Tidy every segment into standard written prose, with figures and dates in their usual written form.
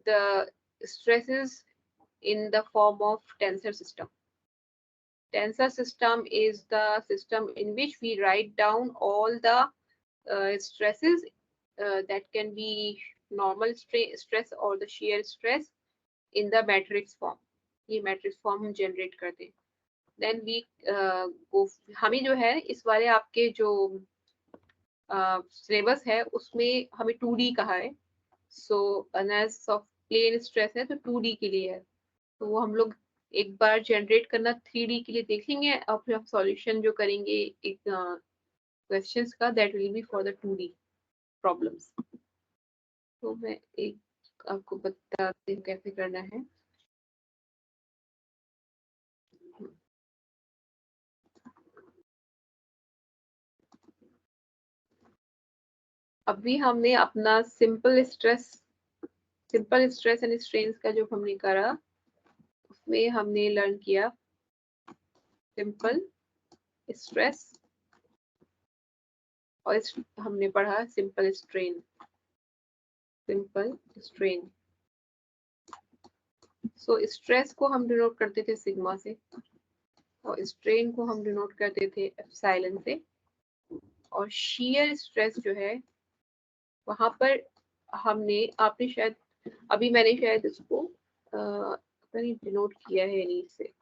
the stresses in the form of tensor system. Tensor system is the system in which we write down all the stresses that can be normal stress or the shear stress in the matrix form. ये matrix form हम generate करते हैं. Then we go. हमें जो है इस वाले आपके जो सिलेबस है उसमें हमें 2D कहा है. सो एनालिसिस ऑफ प्लेन स्ट्रेस है तो 2D के लिए है. तो वो हम लोग एक बार जनरेट करना 3D के लिए देख लेंगे और फिर आप सॉल्यूशन जो करेंगे एक क्वेश्चंस का that will be for the 2D problems. तो मैं एक आपको बताती हूँ कैसे करना है. अभी हमने अपना सिंपल स्ट्रेस एंड स्ट्रेन्स का जो हमने करा उसमें हमने लर्न किया सिंपल स्ट्रेस और हमने पढ़ा सिंपल स्ट्रेन. सो स्ट्रेस को हम डिनोट करते थे सिग्मा से और स्ट्रेन को हम डिनोट करते थे एप्सिलॉन से. और शियर स्ट्रेस जो है वहां पर आपने शायद अभी मैंने शायद इसको कहीं डिनोट किया है नहीं से.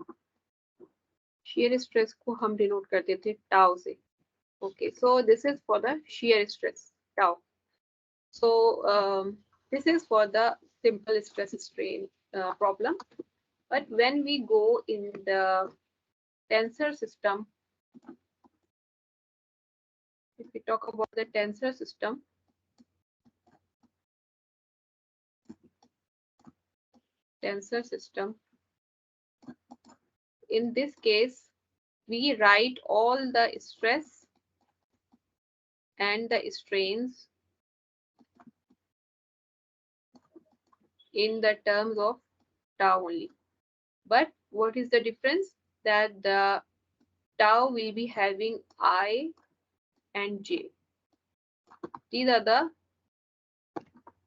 शियर स्ट्रेस को हम डिनोट करते थे टाउ से. Okay, so this is for the shear stress tau. So this is for the simple stress strain problem. But when we go in the tensor system, if we talk about the tensor system, in this case, we write all the stress and the strains in the terms of tau only. But what is the difference? That the tau will be having I and j. These are the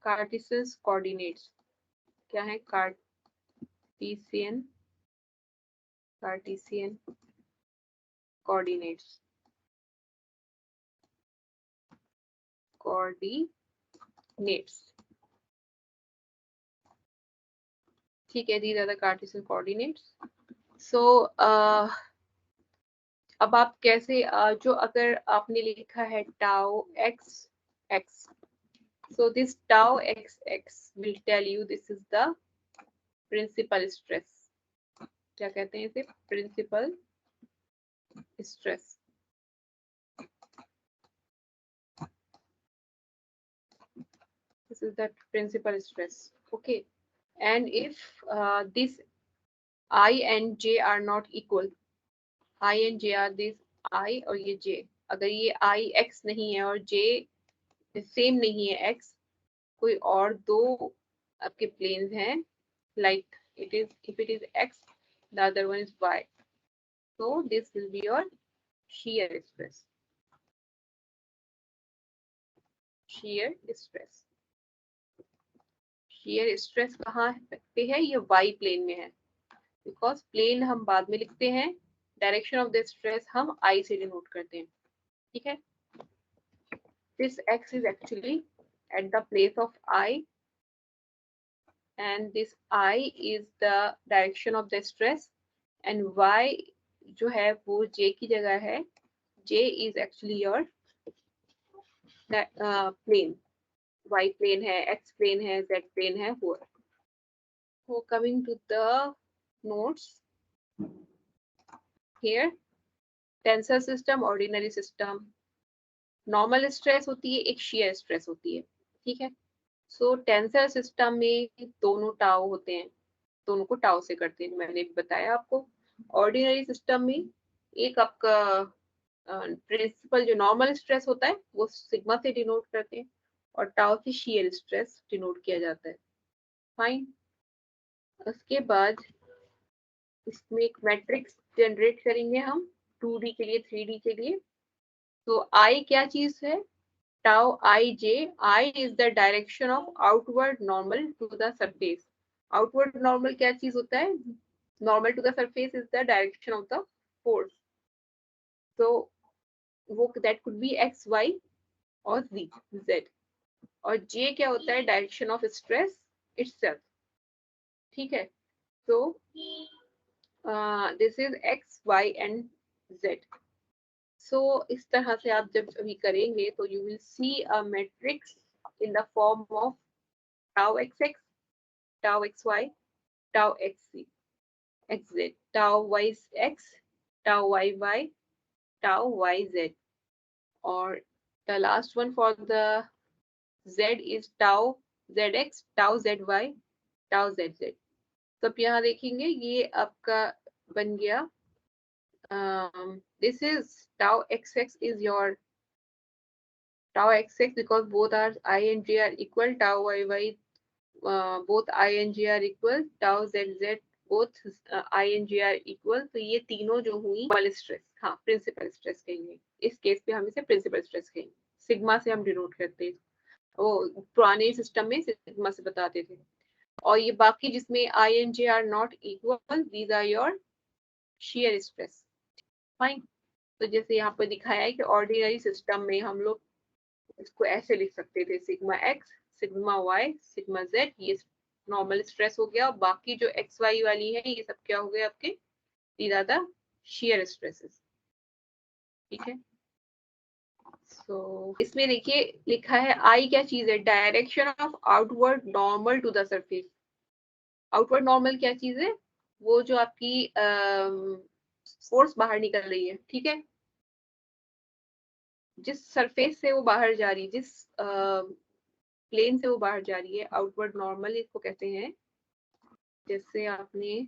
Cartesian coordinates. क्या है? Cartesian coordinates. ठीक है, these are the Cartesian coordinates. So अब आप कैसे जो अगर आपने लिखा है tau x, so this tau x will tell you this is the principal stress. क्या कहते हैं इसे? Principal stress. This is the principal stress. Okay, and if this I and j are not equal, I and j are this I और ये j, अगर ये I x नहीं है और j सेम नहीं है x, कोई और दो आपके प्लेन्स हैं, like it is, if it is x, the other one is y, so this will be your shear stress. shear stress कहाँ पे है? ये y प्लेन में है, बिकॉज प्लेन हम बाद में लिखते हैं, डायरेक्शन ऑफ द स्ट्रेस हम I से डिनोट करते हैं. ठीक है, this x is actually at the place of I and this I is the direction of the stress and y जो है वो j की जगह है. j is actually your plane. y plane है, x plane है, z plane है. So coming to the notes here, tensor system, ordinary system, normal stress होती है, एक shear stress होती है. ठीक है, सो टेंसर सिस्टम में दोनों टाउ होते हैं, दोनों को टाउ से करते हैं, मैंने बताया आपको. ऑर्डिनरी सिस्टम में एक आपका प्रिंसिपल जो नॉर्मल स्ट्रेस होता है वो सिग्मा से डिनोट करते हैं और टाउ से शियर स्ट्रेस डिनोट किया जाता है. फाइन. उसके बाद इसमें एक मैट्रिक्स जनरेट करेंगे हम 2D के लिए, 3D के लिए. तो आई क्या चीज है? tau ij, I is the direction of outward normal to the surface. Outward normal क्या चीज होता है? Normal to the surface is the direction of the force. So वो that could be x, y और z. और j क्या होता है? Direction of stress itself. ठीक है? So this is x, y and z. So इस तरह से आप जब अभी करेंगे तो you will see a matrix in the form of tau xx, tau xy, tau xz, xz, tau yx, tau yy, tau yz, or the last one for the z is tau zx, tau zy, tau zz. तो आप यहाँ देखेंगे ये आपका बन गया. This is tau xx is your tau xx because both are I and j are equal, tau yy both I and j are equal, tau zz both I and j are equal. तो ये तीनों जो हुई principal stress, हाँ principal stress कहेंगे. इस case पे हम इसे प्रिंसिपल स्ट्रेस कहेंगे. सिग्मा से हम डिनोट करते हैं. वो पुराने सिस्टम में सिग्मा से बताते थे. और ये बाकी जिसमें I and j are not equal, these are your shear stress. Fine. तो जैसे यहाँ पर दिखाया है कि ऑर्डिनरी सिस्टम में हम लोग इसको ऐसे लिख सकते थे, sigma X, sigma Y, sigma Z. ये नॉर्मल स्ट्रेस हो गया. और बाकी जो एक्स वाई वाली है ये सब क्या हो गए आपके? these are the shear stresses. ठीक है. सो इसमें देखिए लिखा है आई क्या चीज है? Direction of outward normal to the surface. Outward normal क्या चीज है? वो जो आपकी फोर्स बाहर निकल रही है. ठीक है. जिस सरफेस से वो बाहर जा रही है, जिस प्लेन से वो बाहर जा रही है, आउटवर्ड नॉर्मल इसको कहते हैं. जैसे आपने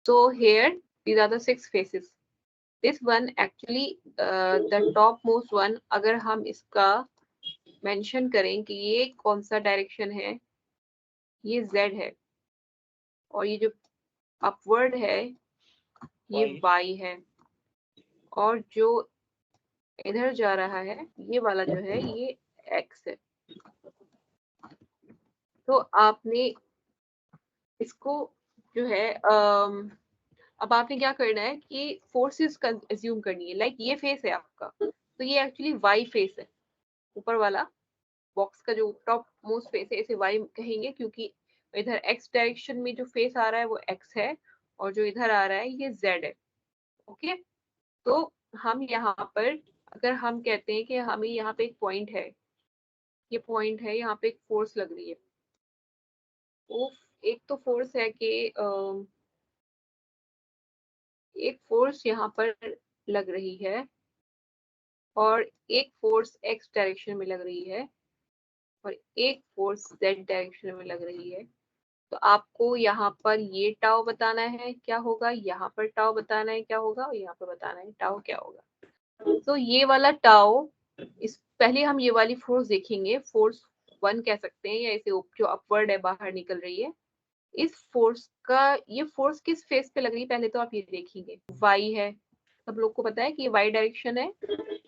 so here these are the 6 faces. This one actually the topmost one, अगर हम इसका मेंशन करें कि ये कौन सा डायरेक्शन है, ये z है. और ये जो अपवर्ड है ये y है. और जो इधर जा रहा है ये वाला जो है ये x है. तो आपने इसको जो है अब आपने क्या करना है कि फोर्सेस एज्यूम करनी है. लाइक ये फेस है आपका, तो ये एक्चुअली वाई फेस है. ऊपर वाला बॉक्स का जो टॉप मोस्ट फेस है इसे वाई कहेंगे, क्योंकि इधर एक्स डायरेक्शन में जो फेस आ रहा है वो एक्स है, और जो इधर आ रहा है ये जेड है. ओके. तो हम यहाँ पर अगर हम कहते हैं कि हमें यहाँ पे एक पॉइंट है, ये पॉइंट है, यहाँ पे एक फोर्स लग रही है. वो एक तो फोर्स है कि एक फोर्स यहाँ पर लग रही है और एक फोर्स एक्स डायरेक्शन में लग रही है और एक फोर्स जेड डायरेक्शन में लग रही है. तो आपको यहाँ पर ये टाउ बताना है क्या होगा, यहाँ पर टाउ बताना है क्या होगा, और यहाँ पर बताना है टाउ क्या होगा. तो ये वाला टाउ, इस पहले हम ये वाली फोर्स देखेंगे, फोर्स 1 कह सकते हैं, या इसे जो अपवर्ड है बाहर निकल रही है. इस फोर्स का ये फोर्स किस फेस पे लग रही है पहले तो आप ये देखेंगे. वाई है, सब लोग को पता है कि ये वाई डायरेक्शन है,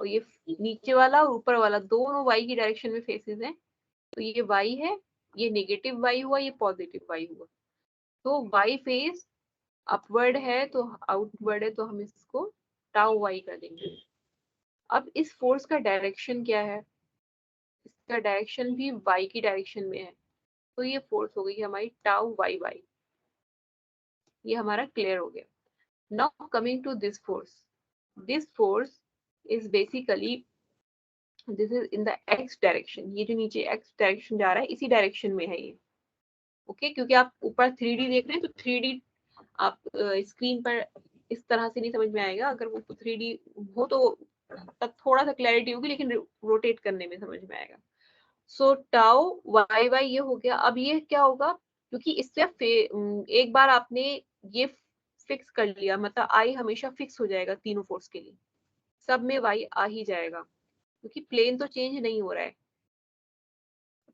और ये नीचे वाला और ऊपर वाला दोनों वाई की डायरेक्शन में फेसेस हैं. तो ये वाई है, ये नेगेटिव वाई हुआ, ये पॉजिटिव वाई हुआ. तो वाई फेस अपवर्ड है तो आउटवर्ड है, तो हम इसको टाउ वाई कर देंगे. अब इस फोर्स का डायरेक्शन क्या है? इसका डायरेक्शन भी वाई की डायरेक्शन में है. तो ये फोर्स हो गई हमारी टाउ वाई वाई. ये हमारा क्लियर हो गया. Now coming to this force. This force is basically this is in the X direction. ये जो नीचे एक्स डायरेक्शन जा रहा है इसी डायरेक्शन में है ये. ओके. क्योंकि आप ऊपर 3D देख रहे हैं तो 3D आप स्क्रीन पर इस तरह से नहीं समझ में आएगा. अगर वो 3D हो तो तब थोड़ा सा क्लैरिटी होगी, लेकिन रोटेट करने में समझ में आएगा. सो टाउ वाई वाई ये हो गया. अब ये क्या होगा, क्योंकि इससे एक बार आपने ये फिक्स कर लिया, मतलब आई हमेशा फिक्स हो जाएगा तीनों फोर्स के लिए, सब में वाई आ ही जाएगा, क्योंकि प्लेन तो चेंज नहीं हो रहा है.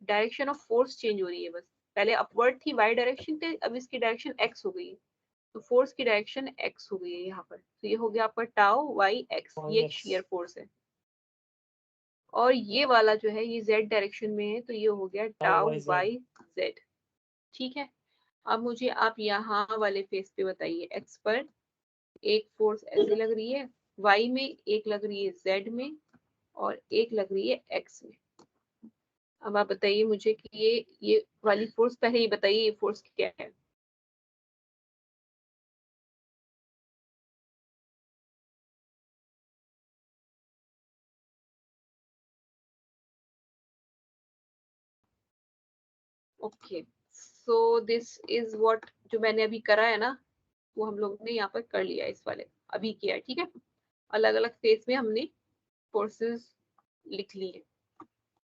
डायरेक्शन ऑफ फोर्स चेंज हो रही है बस। पहले अपवर्ड थी, वाई डायरेक्शन थे, अब इसकी डायरेक्शन एक्स हो गई है, तो फोर्स की डायरेक्शन एक्स हो गई है यहाँ पर। तो ये हो गया आपका टाउ वाई एक्स, ये एक शियर फोर्स है। और ये वाला जो है ये जेड डायरेक्शन में है, तो ये हो गया टाउ वाई जेड। ठीक है, अब मुझे आप यहाँ वाले फेस पे बताइए, एक्स पर एक फोर्स ऐसे लग रही है, वाई में एक लग रही है जेड में, और एक लग रही है एक्स में। अब आप बताइए मुझे कि ये वाली फोर्स, पहले ये बताइए ये फोर्स क्या है। Okay, so this is what, जो मैंने अभी करा है ना, वो हम लोग ने यहाँ पर कर लिया इस वाले, अभी किया है। ठीक है, अलग अलग फेस में हमने फोर्सेस लिख ली है।